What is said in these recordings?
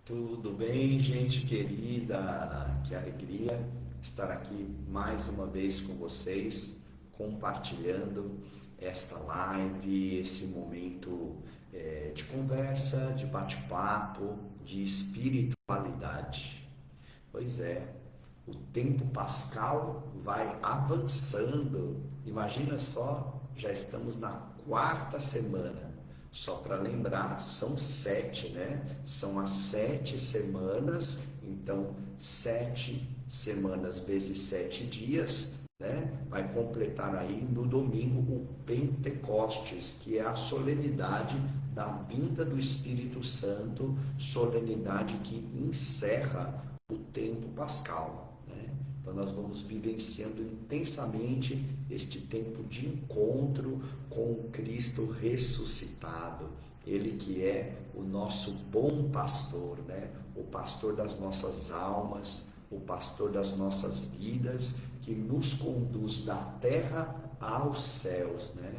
Tudo bem, gente querida? Que alegria estar aqui mais uma vez com vocês, compartilhando esta live, esse momento de conversa, de bate-papo, de espiritualidade. Pois é, o tempo pascal vai avançando. Imagina só, já estamos na quarta semana. Só para lembrar, são 7, né? São as 7 semanas, então 7 semanas vezes 7 dias, né? Vai completar aí no domingo o Pentecostes, que é a solenidade da vinda do Espírito Santo, solenidade que encerra o tempo pascal, né? Então nós vamos vivenciando intensamente este tempo de encontro com o Cristo ressuscitado. Ele que é o nosso bom pastor, né? O pastor das nossas almas, o pastor das nossas vidas, que nos conduz da terra aos céus, né?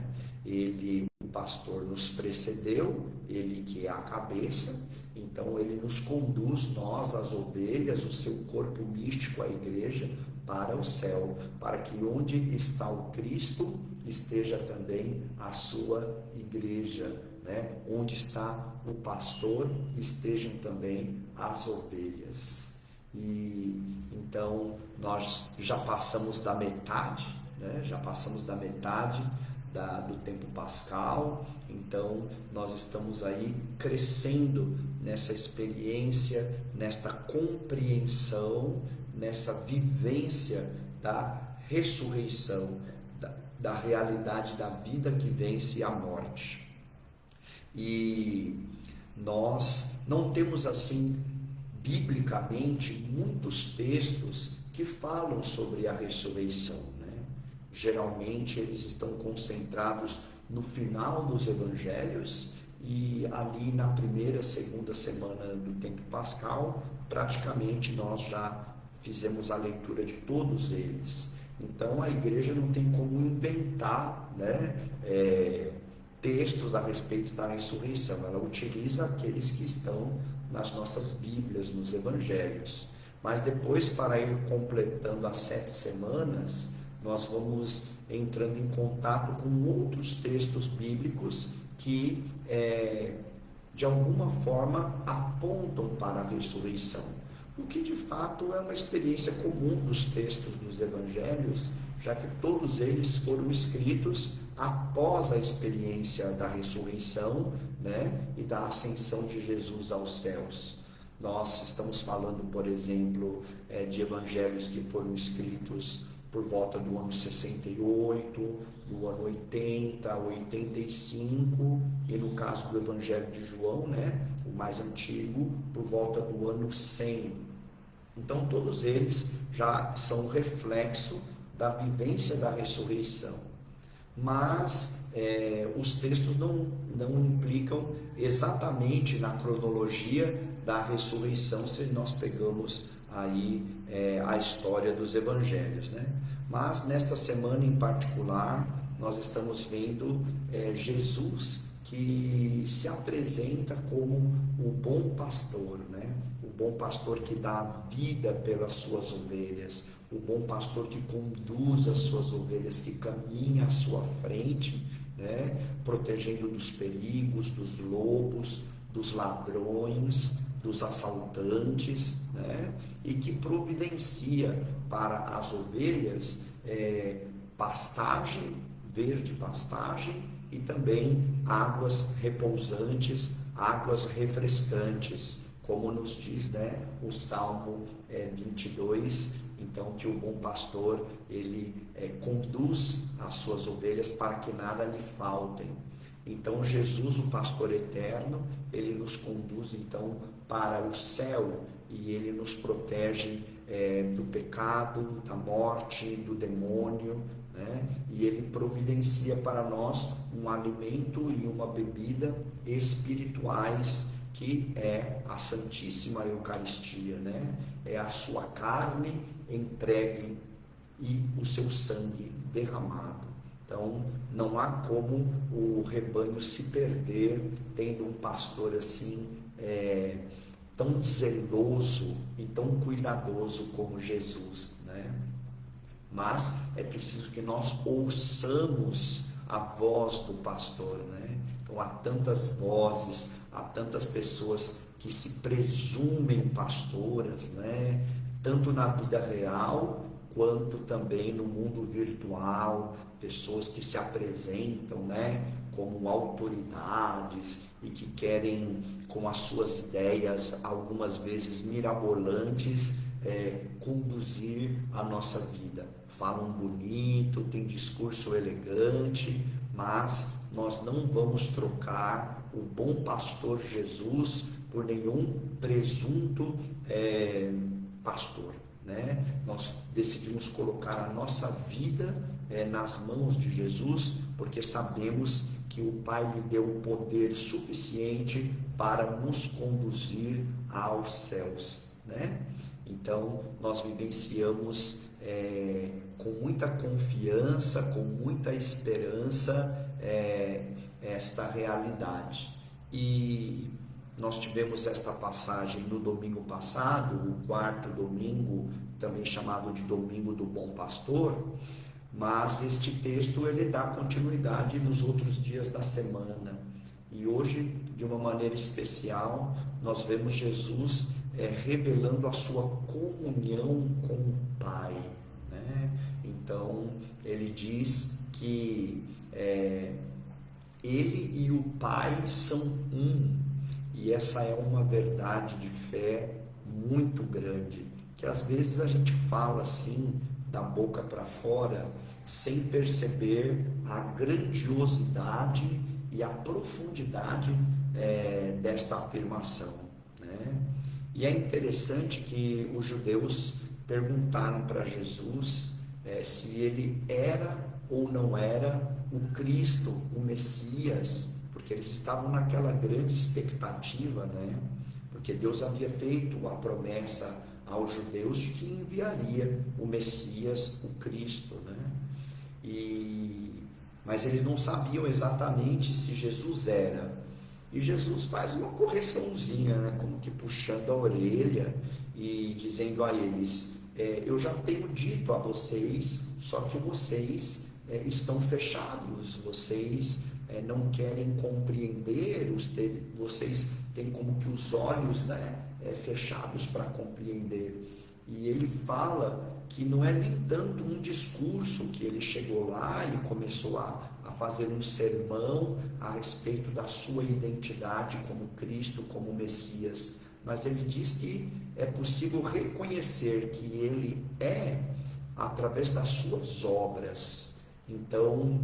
Ele, o pastor, nos precedeu, ele que é a cabeça, então ele nos conduz, nós, as ovelhas, o seu corpo místico, a igreja, para o céu, para que onde está o Cristo esteja também a sua igreja, né? Onde está o pastor estejam também as ovelhas. E então nós já passamos da metade, né? Já passamos da metade do tempo pascal, então nós estamos aí crescendo nessa experiência, nesta compreensão, nessa vivência da ressurreição, da realidade da vida que vence a morte. E nós não temos assim, biblicamente, muitos textos que falam sobre a ressurreição, né? Geralmente eles estão concentrados no final dos evangelhos e ali na primeira, segunda semana do tempo pascal, praticamente nós já fizemos a leitura de todos eles. Então a igreja não tem como inventar, né, textos a respeito da ressurreição. Ela utiliza aqueles que estão nas nossas Bíblias, nos Evangelhos. Mas depois, para ir completando as 7 semanas, nós vamos entrando em contato com outros textos bíblicos que, de alguma forma, apontam para a ressurreição. O que de fato é uma experiência comum dos textos dos Evangelhos, já que todos eles foram escritos após a experiência da ressurreição, né, e da ascensão de Jesus aos céus. Nós estamos falando, por exemplo, de evangelhos que foram escritos por volta do ano 68, do ano 80, 85, e no caso do Evangelho de João, né, o mais antigo, por volta do ano 100. Então todos eles já são reflexo da vivência da ressurreição. Mas os textos não implicam exatamente na cronologia da ressurreição, se nós pegamos aí a história dos evangelhos, né? Mas nesta semana em particular, nós estamos vendo Jesus que se apresenta como o bom pastor, né? O bom pastor que dá vida pelas suas ovelhas, o bom pastor que conduz as suas ovelhas, que caminha à sua frente, né? Protegendo dos perigos, dos lobos, dos ladrões, dos assaltantes, né? E que providencia para as ovelhas pastagem, verde pastagem, e também águas repousantes, águas refrescantes, como nos diz, né, o Salmo 22, então que o bom pastor, ele conduz as suas ovelhas para que nada lhe faltem. Então Jesus, o pastor eterno, ele nos conduz então para o céu e ele nos protege do pecado, da morte, do demônio, né? E ele providencia para nós um alimento e uma bebida espirituais, que é a Santíssima Eucaristia, né? É a sua carne entregue e o seu sangue derramado. Então, não há como o rebanho se perder tendo um pastor assim tão zeloso e tão cuidadoso como Jesus, né? Mas é preciso que nós ouçamos a voz do pastor, né? Então há tantas vozes, há tantas pessoas que se presumem pastoras, né? Tanto na vida real quanto também no mundo virtual, pessoas que se apresentam, né, como autoridades e que querem, com as suas ideias, algumas vezes mirabolantes, conduzir a nossa vida. Falam bonito, tem discurso elegante, mas nós não vamos trocar o bom pastor Jesus por nenhum presunto pastor, né? Nós decidimos colocar a nossa vida nas mãos de Jesus, porque sabemos que o Pai lhe deu o poder suficiente para nos conduzir aos céus, né? Então nós vivenciamos com muita confiança, com muita esperança esta realidade. E nós tivemos esta passagem no domingo passado, o quarto domingo, também chamado de Domingo do Bom Pastor, mas este texto ele dá continuidade nos outros dias da semana. E hoje, de uma maneira especial, nós vemos Jesus revelando a sua comunhão com o Pai, né? Então, ele diz que ele e o Pai são um. E essa é uma verdade de fé muito grande, que às vezes a gente fala assim, da boca para fora, sem perceber a grandiosidade e a profundidade desta afirmação, né? E é interessante que os judeus perguntaram para Jesus se ele era ou não era o Cristo, o Messias, porque eles estavam naquela grande expectativa, né? Porque Deus havia feito a promessa aos judeus de que enviaria o Messias, o Cristo, né? Mas eles não sabiam exatamente se Jesus era. E Jesus faz uma correçãozinha, né? Como que puxando a orelha e dizendo a eles: eu já tenho dito a vocês, só que vocês estão fechados, vocês não querem compreender, vocês têm como que os olhos, né, fechados para compreender. E ele fala que não é nem tanto um discurso, que ele chegou lá e começou a fazer um sermão a respeito da sua identidade como Cristo, como Messias, mas ele diz que é possível reconhecer que ele é através das suas obras. Então,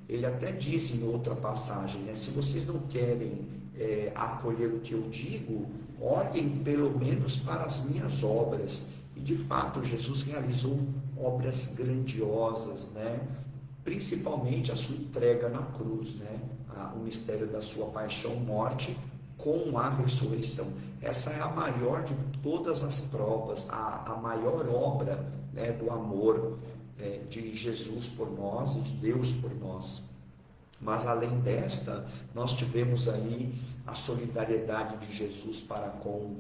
ele até diz em outra passagem, né, se vocês não querem acolher o que eu digo, olhem pelo menos para as minhas obras. E de fato Jesus realizou obras grandiosas, né? Principalmente a sua entrega na cruz, né? O mistério da sua paixão, morte com a ressurreição. Essa é a maior de todas as provas, a maior obra, né, do amor de Jesus por nós e de Deus por nós. Mas além desta, nós tivemos aí a solidariedade de Jesus para com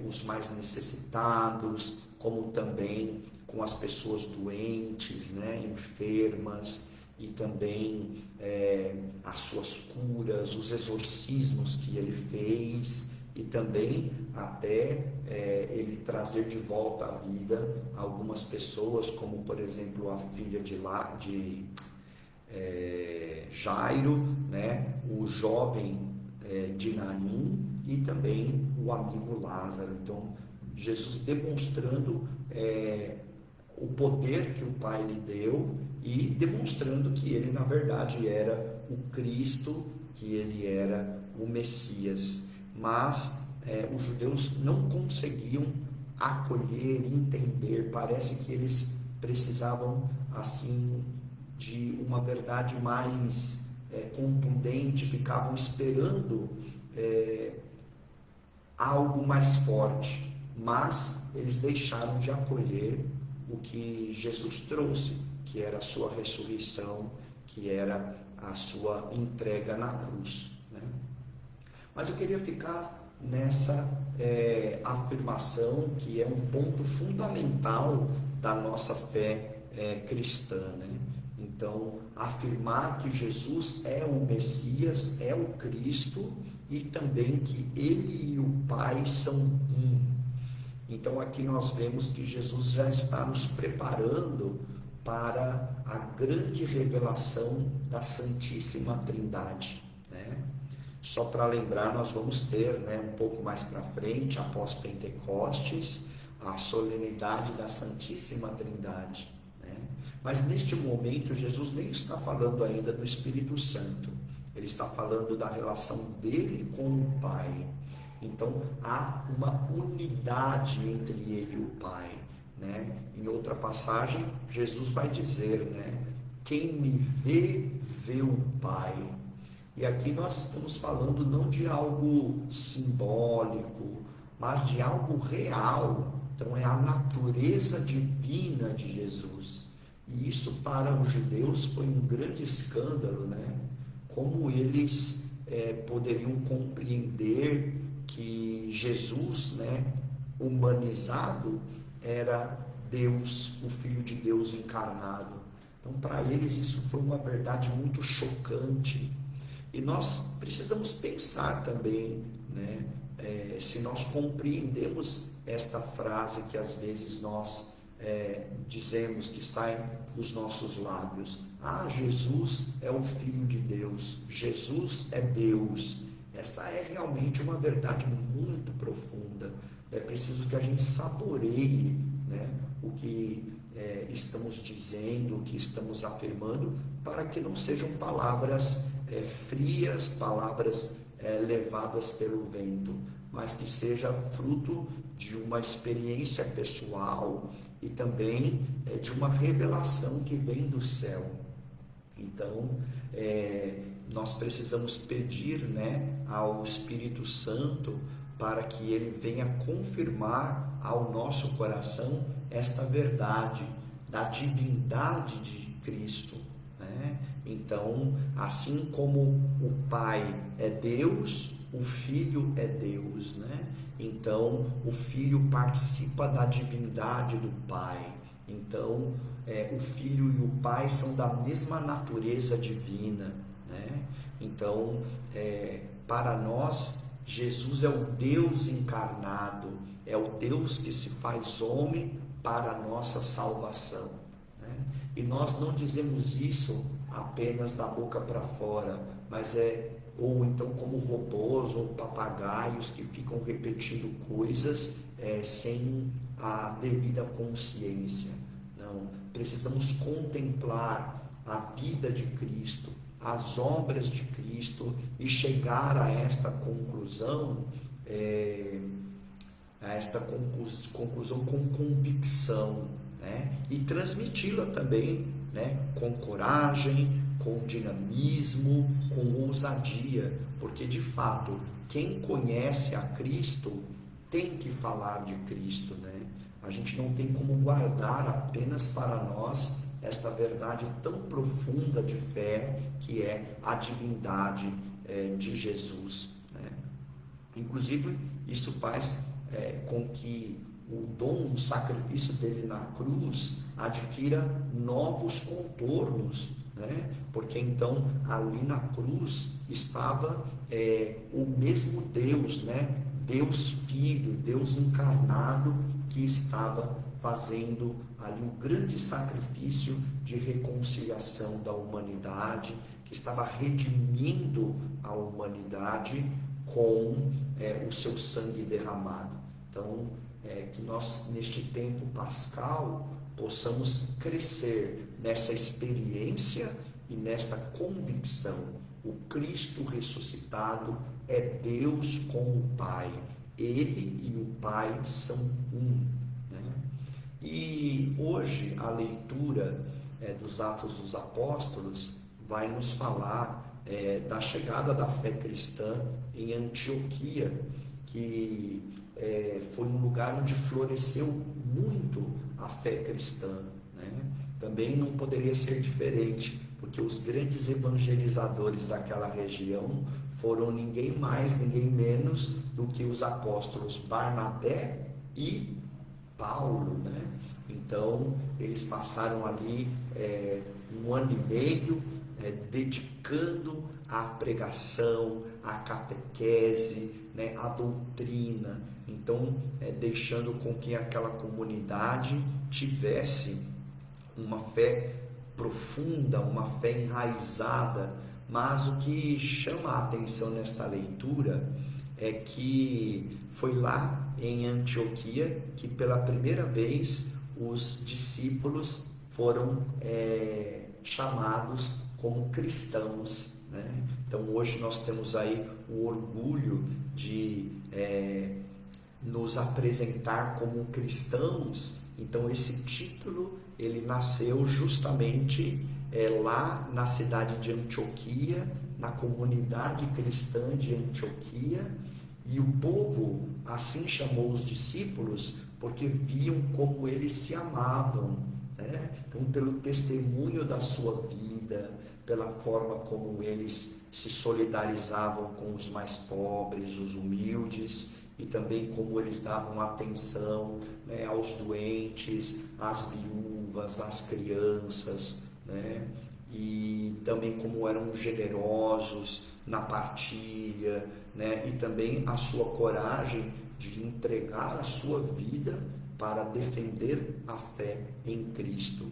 os mais necessitados, como também com as pessoas doentes, né, enfermas, e também as suas curas, os exorcismos que ele fez, e também até ele trazer de volta à vida algumas pessoas, como por exemplo a filha de Jairo, né, o jovem de Naim, e também o amigo Lázaro. Então Jesus demonstrando o poder que o Pai lhe deu e demonstrando que ele na verdade era o Cristo, que ele era o Messias. Mas os judeus não conseguiam acolher, entender. Parece que eles precisavam assim de uma verdade mais contundente, ficavam esperando algo mais forte, mas eles deixaram de acolher o que Jesus trouxe, que era a sua ressurreição, que era a sua entrega na cruz, né? Mas eu queria ficar nessa afirmação que é um ponto fundamental da nossa fé cristã, né? Então, afirmar que Jesus é o Messias, é o Cristo, e também que Ele e o Pai são um. Então, aqui nós vemos que Jesus já está nos preparando para a grande revelação da Santíssima Trindade, né? Só para lembrar, nós vamos ter, né, um pouco mais para frente, após Pentecostes, a solenidade da Santíssima Trindade, né? Mas neste momento, Jesus nem está falando ainda do Espírito Santo, ele está falando da relação dele com o Pai. Então, há uma unidade entre ele e o Pai, né? Em outra passagem, Jesus vai dizer, né, quem me vê, vê o Pai. E aqui nós estamos falando não de algo simbólico, mas de algo real. Então, é a natureza divina de Jesus. E isso para os judeus foi um grande escândalo, né? Como eles poderiam compreender que Jesus, né, humanizado, era Deus, o Filho de Deus encarnado. Então, para eles isso foi uma verdade muito chocante. E nós precisamos pensar também, né, se nós compreendemos esta frase que às vezes nós dizemos, que sai dos nossos lábios: ah, Jesus é o Filho de Deus, Jesus é Deus. Essa é realmente uma verdade muito profunda. É preciso que a gente saboreie, né, o que estamos dizendo, o que estamos afirmando, para que não sejam palavras frias, palavras levadas pelo vento, mas que seja fruto de uma experiência pessoal e também de uma revelação que vem do céu. Então, nós precisamos pedir, né, ao Espírito Santo para que ele venha confirmar ao nosso coração esta verdade da divindade de Cristo, né? Então, assim como o Pai é Deus, o Filho é Deus, né? Então, o Filho participa da divindade do Pai. Então, o Filho e o Pai são da mesma natureza divina, né? Então, para nós, Jesus é o Deus encarnado, é o Deus que se faz homem para a nossa salvação, né? E nós não dizemos isso apenas da boca para fora, mas ou então como robôs ou papagaios que ficam repetindo coisas sem a devida consciência. Não, precisamos contemplar a vida de Cristo, as obras de Cristo e chegar a esta conclusão, com convicção, né? E transmiti-la também, né, com coragem, com dinamismo, com ousadia, porque de fato quem conhece a Cristo tem que falar de Cristo, né? A gente não tem como guardar apenas para nós esta verdade tão profunda de fé que é a divindade de Jesus, né? Inclusive isso faz com que o dom, o sacrifício dele na cruz adquira novos contornos, né? Porque então ali na cruz estava o mesmo Deus, né? Deus Filho, Deus encarnado, que estava fazendo ali um grande sacrifício de reconciliação da humanidade, que estava redimindo a humanidade com o seu sangue derramado. Então, que nós, neste tempo pascal, possamos crescer nessa experiência e nesta convicção. O Cristo ressuscitado é Deus com o Pai. Ele e o Pai são um, né? E hoje a leitura dos Atos dos Apóstolos vai nos falar da chegada da fé cristã em Antioquia, que foi um lugar onde floresceu muito a fé cristã, né? Também não poderia ser diferente, Porque os grandes evangelizadores daquela região foram ninguém mais, ninguém menos do que os apóstolos Barnabé e Paulo, né? Então, eles passaram ali 1 ano e meio dedicando à pregação, à catequese, né, à doutrina. Então, deixando com que aquela comunidade tivesse uma fé profunda, uma fé enraizada. Mas o que chama a atenção nesta leitura é que foi lá em Antioquia que pela primeira vez os discípulos foram chamados como cristãos, né? Então hoje nós temos aí o orgulho de nos apresentar como cristãos. Então esse título ele nasceu justamente lá na cidade de Antioquia, na comunidade cristã de Antioquia, e o povo assim chamou os discípulos porque viam como eles se amavam, né? Então, pelo testemunho da sua vida, pela forma como eles se solidarizavam com os mais pobres, os humildes, e também como eles davam atenção, né, aos doentes, às viúvas, às crianças, né? E também como eram generosos na partilha, né? E também a sua coragem de entregar a sua vida para defender a fé em Cristo.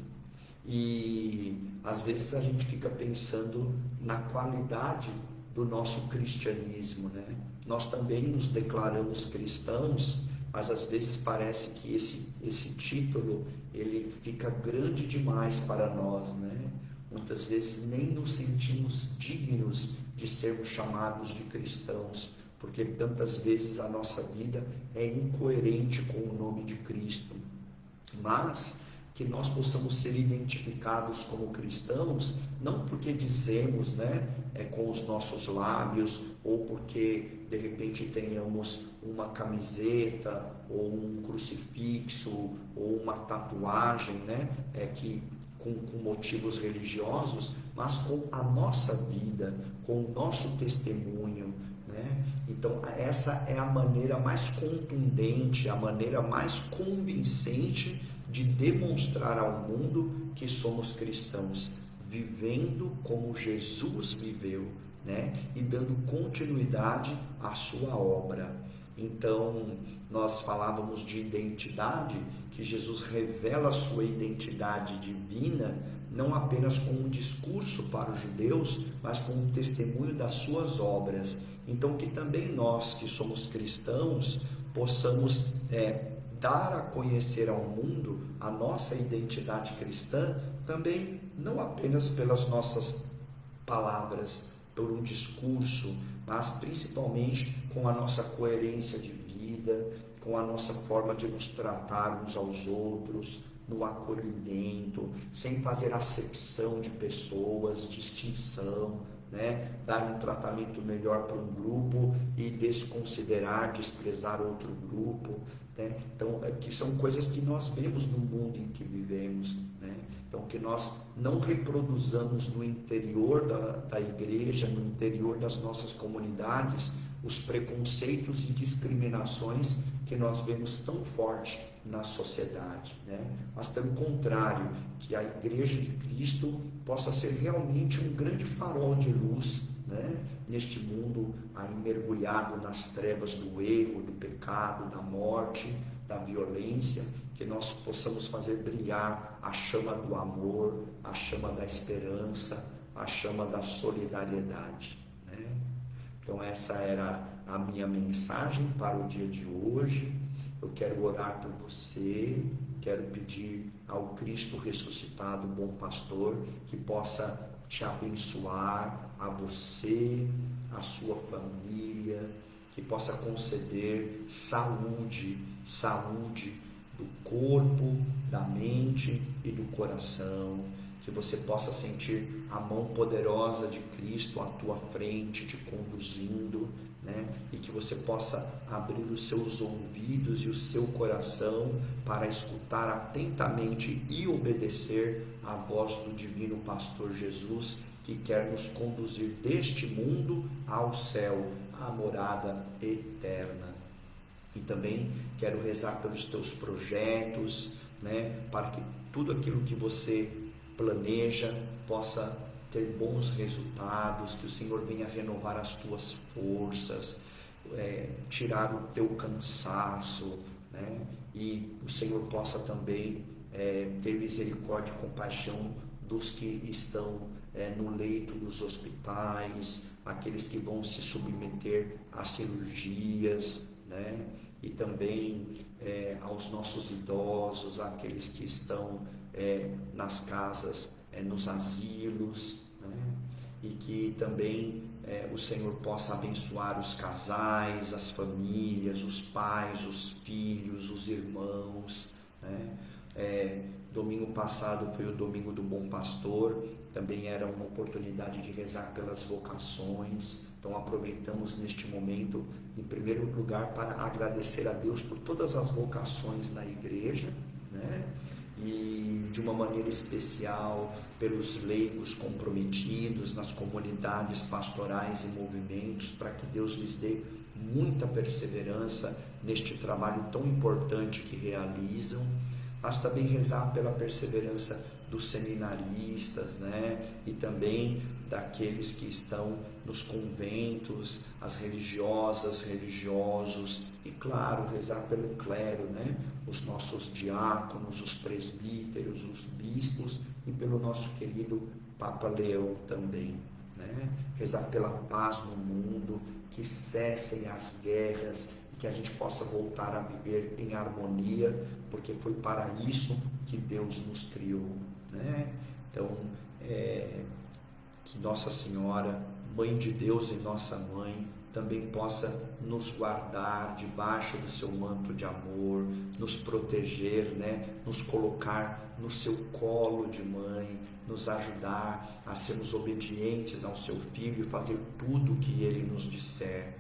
E às vezes a gente fica pensando na qualidade do nosso cristianismo, né? Nós também nos declaramos cristãos, mas às vezes parece que esse título ele fica grande demais para nós, né? Muitas vezes nem nos sentimos dignos de sermos chamados de cristãos, porque tantas vezes a nossa vida é incoerente com o nome de Cristo. Mas que nós possamos ser identificados como cristãos, não porque dizemos, né, com os nossos lábios, ou porque de repente tenhamos uma camiseta, ou um crucifixo, ou uma tatuagem, né, com motivos religiosos, mas com a nossa vida, com o nosso testemunho, né? Então essa é a maneira mais contundente, a maneira mais convincente de demonstrar ao mundo que somos cristãos, vivendo como Jesus viveu, né? E dando continuidade à sua obra. Então, nós falávamos de identidade, que Jesus revela a sua identidade divina, não apenas com um discurso para os judeus, mas com um testemunho das suas obras. Então, que também nós, que somos cristãos, possamos dar a conhecer ao mundo a nossa identidade cristã, também não apenas pelas nossas palavras, por um discurso, mas principalmente com a nossa coerência de vida, com a nossa forma de nos tratar uns aos outros, no acolhimento, sem fazer acepção de pessoas, distinção, né? Dar um tratamento melhor para um grupo e desconsiderar, desprezar outro grupo, né? Então, que são coisas que nós vemos no mundo em que vivemos, né? Então, que nós não reproduzamos no interior da igreja, no interior das nossas comunidades, os preconceitos e discriminações que nós vemos tão forte na sociedade, né? Mas pelo contrário, que a Igreja de Cristo possa ser realmente um grande farol de luz, né? Neste mundo aí mergulhado nas trevas do erro, do pecado, da morte, da violência, que nós possamos fazer brilhar a chama do amor, a chama da esperança, a chama da solidariedade, né? Então essa era a minha mensagem para o dia de hoje. Eu quero orar por você, quero pedir ao Cristo ressuscitado, bom pastor, que possa te abençoar, a você, a sua família, que possa conceder saúde do corpo, da mente e do coração, que que você possa sentir a mão poderosa de Cristo à tua frente, te conduzindo, né? E que você possa abrir os seus ouvidos e o seu coração para escutar atentamente e obedecer à voz do Divino Pastor Jesus, que quer nos conduzir deste mundo ao céu, à morada eterna. E também quero rezar pelos teus projetos, né? Para que tudo aquilo que você planeja possa ter bons resultados, que o Senhor venha renovar as tuas forças, tirar o teu cansaço, né? E o Senhor possa também ter misericórdia e compaixão dos que estão no leito dos hospitais, aqueles que vão se submeter a cirurgias, né? E também aos nossos idosos, aqueles que estão nas casas, nos asilos, né? E que também o Senhor possa abençoar os casais, as famílias, os pais, os filhos, os irmãos, né? Domingo passado foi o Domingo do Bom Pastor, também era uma oportunidade de rezar pelas vocações. Então aproveitamos neste momento, em primeiro lugar, para agradecer a Deus por todas as vocações na igreja, né? E de uma maneira especial pelos leigos comprometidos nas comunidades pastorais e movimentos, para que Deus lhes dê muita perseverança neste trabalho tão importante que realizam. Mas também rezar pela perseverança dos seminaristas, né? E também daqueles que estão nos conventos, as religiosas, religiosos, e claro, rezar pelo clero, né? Os nossos diáconos, os presbíteros, os bispos, e pelo nosso querido Papa Leão também, né? Rezar pela paz no mundo, que cessem as guerras, que a gente possa voltar a viver em harmonia, porque foi para isso que Deus nos criou, né? Então, que Nossa Senhora, Mãe de Deus e nossa Mãe, também possa nos guardar debaixo do seu manto de amor, nos proteger, né? Nos colocar no seu colo de mãe, nos ajudar a sermos obedientes ao seu Filho e fazer tudo o que Ele nos disser.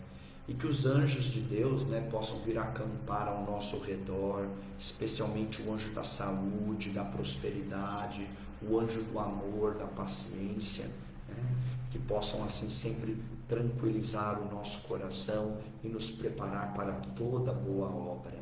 E que os anjos de Deus, né, possam vir acampar ao nosso redor, especialmente o anjo da saúde, da prosperidade, o anjo do amor, da paciência, né, que possam assim sempre tranquilizar o nosso coração e nos preparar para toda boa obra.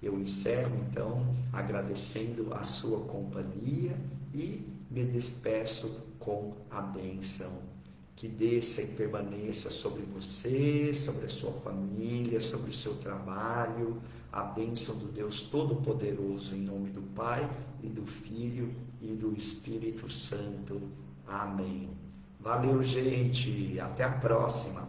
Eu encerro então agradecendo a sua companhia e me despeço com a bênção. Que desça e permaneça sobre você, sobre a sua família, sobre o seu trabalho, a bênção do Deus Todo-Poderoso, em nome do Pai, e do Filho, e do Espírito Santo. Amém. Valeu, gente. Até a próxima.